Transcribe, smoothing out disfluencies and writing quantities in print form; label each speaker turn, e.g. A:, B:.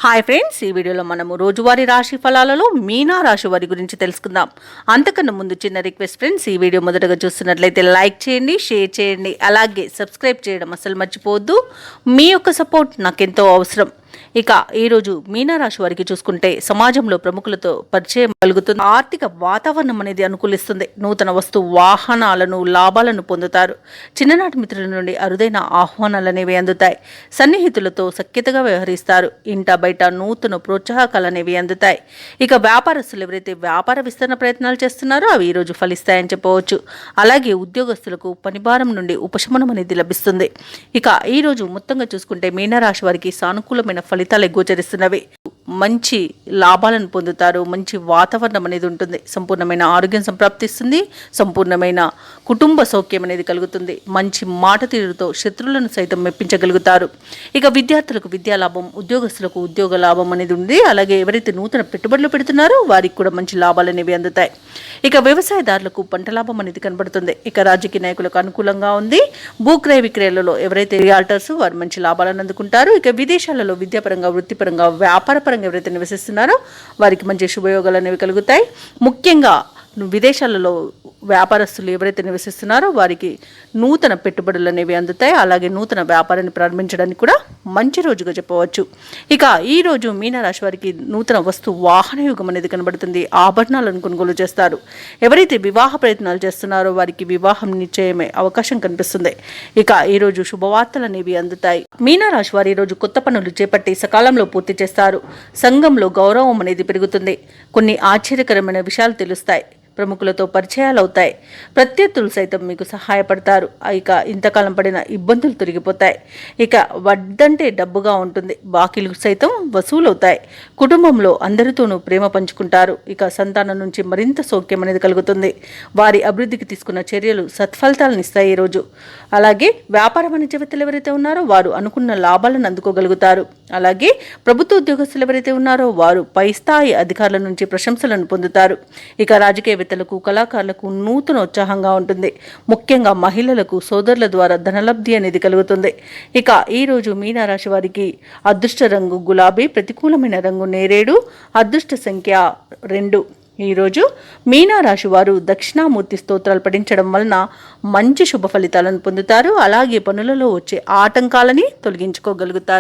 A: Hi friends, ఈ వీడియోలో మనము రోజువారీ రాశి ఫలాలలో మీనా రాశి వారి గురించి తెలుసుకుందాం. అంతకన్నా ముందు చిన్న రిక్వెస్ట్ ఫ్రెండ్స్, ఈ వీడియో మొదటగా చూస్తున్నట్లయితే లైక్ చేయండి, షేర్ చేయండి, అలాగే సబ్స్క్రైబ్ చేయడం అసలు మర్చిపోవద్దు. మీ యొక్క సపోర్ట్ నాకెంతో అవసరం. ఇక ఈరోజు మీనరాశి వారికి చూసుకుంటే సమాజంలో ప్రముఖులతో పరిచయం కలుగుతుంది. ఆర్థిక వాతావరణం అనేది అనుకూలిస్తుంది. నూతన వస్తు వాహనాలను లాభాలను పొందుతారు. చిన్ననాటి మిత్రుల నుండి అరుదైన ఆహ్వానాలు అనేవి అందుతాయి. సన్నిహితులతో సఖ్యతగా వ్యవహరిస్తారు. ఇంట బయట నూతన ప్రోత్సాహకాలు అనేవి అందుతాయి. ఇక వ్యాపారస్తులు ఎవరైతే వ్యాపార విస్తరణ ప్రయత్నాలు చేస్తున్నారో అవి ఈరోజు ఫలిస్తాయని చెప్పవచ్చు. అలాగే ఉద్యోగస్తులకు పనిభారం నుండి ఉపశమనం అనేది లభిస్తుంది. ఇక ఈరోజు మొత్తంగా చూసుకుంటే మీనరాశి వారికి సానుకూలమైన ఫలితాలు గోచరిస్తున్నవి. మంచి లాభాలను పొందుతారు. మంచి వాతావరణం అనేది ఉంటుంది. సంపూర్ణమైన ఆరోగ్యం సంప్రాప్తిస్తుంది. సంపూర్ణమైన కుటుంబ సౌఖ్యం అనేది కలుగుతుంది. మంచి మాట తీరుతో శత్రువులను సైతం మెప్పించగలుగుతారు. ఇక విద్యార్థులకు విద్యా లాభం, ఉద్యోగస్తులకు ఉద్యోగ లాభం అనేది ఉంది. అలాగే ఎవరైతే నూతన పెట్టుబడులు పెడుతున్నారో వారికి కూడా మంచి లాభాలు అనేవి అందుతాయి. ఇక వ్యవసాయదారులకు పంట లాభం అనేది కనబడుతుంది. ఇక రాజకీయ నాయకులకు అనుకూలంగా ఉంది. భూక్రయ విక్రయాలలో ఎవరైతే రియాల్టర్స్ వారు మంచి లాభాలను అందుకుంటారు. ఇక విదేశాలలో విద్యాపరంగా, వృత్తిపరంగా, వ్యాపారపరంగా ఎవరైతే నివసిస్తున్నారో వారికి మంచి శుభయోగాలు అనేవి కలుగుతాయి. ముఖ్యంగా విదేశాలలో వ్యాపారస్తులు ఎవరైతే నివసిస్తున్నారో వారికి నూతన పెట్టుబడులు అనేవి అందుతాయి. అలాగే నూతన వ్యాపారాన్ని ప్రారంభించడానికి కూడా మంచి రోజుగా చెప్పవచ్చు. ఇక ఈరోజు మీనరాశి వారికి నూతన వస్తు వాహన యుగం అనేది కనబడుతుంది. ఆభరణాలను కొనుగోలు చేస్తారు. ఎవరైతే వివాహ ప్రయత్నాలు చేస్తున్నారో వారికి వివాహం నిశ్చయమే అవకాశం కనిపిస్తుంది. ఇక ఈరోజు శుభవార్తలు అనేవి అందుతాయి. మీనరాశి వారు ఈరోజు కొత్త పనులు చేపట్టి సకాలంలో పూర్తి చేస్తారు. సంఘంలో గౌరవం అనేది పెరుగుతుంది. కొన్ని ఆశ్చర్యకరమైన విషయాలు తెలుస్తాయి. ప్రముఖులతో పరిచయాలు అవుతాయి. ప్రత్యర్థులు సైతం మీకు సహాయపడతారు. ఇక ఇంతకాలం పడిన ఇబ్బందులు తొలగిపోతాయి. ఇక వడ్డంటే డబ్బుగా ఉంటుంది. బాకీలు సైతం వసూలవుతాయి. కుటుంబంలో అందరితోనూ ప్రేమ పంచుకుంటారు. ఇక సంతానం నుంచి మరింత సౌఖ్యం అనేది కలుగుతుంది. వారి అభివృద్ధికి తీసుకున్న చర్యలు సత్ఫలితాలను ఇస్తాయి ఈరోజు. అలాగే వ్యాపార వాణిజ్యవేత్తలు ఎవరైతే ఉన్నారో వారు అనుకున్న లాభాలను అందుకోగలుగుతారు. అలాగే ప్రభుత్వ ఉద్యోగస్తులు ఎవరైతే ఉన్నారో వారు పై స్థాయి అధికారుల నుంచి ప్రశంసలను పొందుతారు. ఇక రాజకీయవేత్తలకు, కళాకారులకు నూతన ఉత్సాహంగా ఉంటుంది. ముఖ్యంగా మహిళలకు సోదరుల ద్వారా ధనలబ్ధి అనేది కలుగుతుంది. ఇక ఈరోజు మీనరాశి వారికి అదృష్ట రంగు గులాబీ, ప్రతికూలమైన రంగు నేరేడు, అదృష్ట సంఖ్య 2. ఈరోజు మీనరాశి వారు దక్షిణామూర్తి స్తోత్రాలు పఠించడం వలన మంచి శుభ ఫలితాలను పొందుతారు. అలాగే పనులలో వచ్చే ఆటంకాలని తొలగించుకోగలుగుతారు.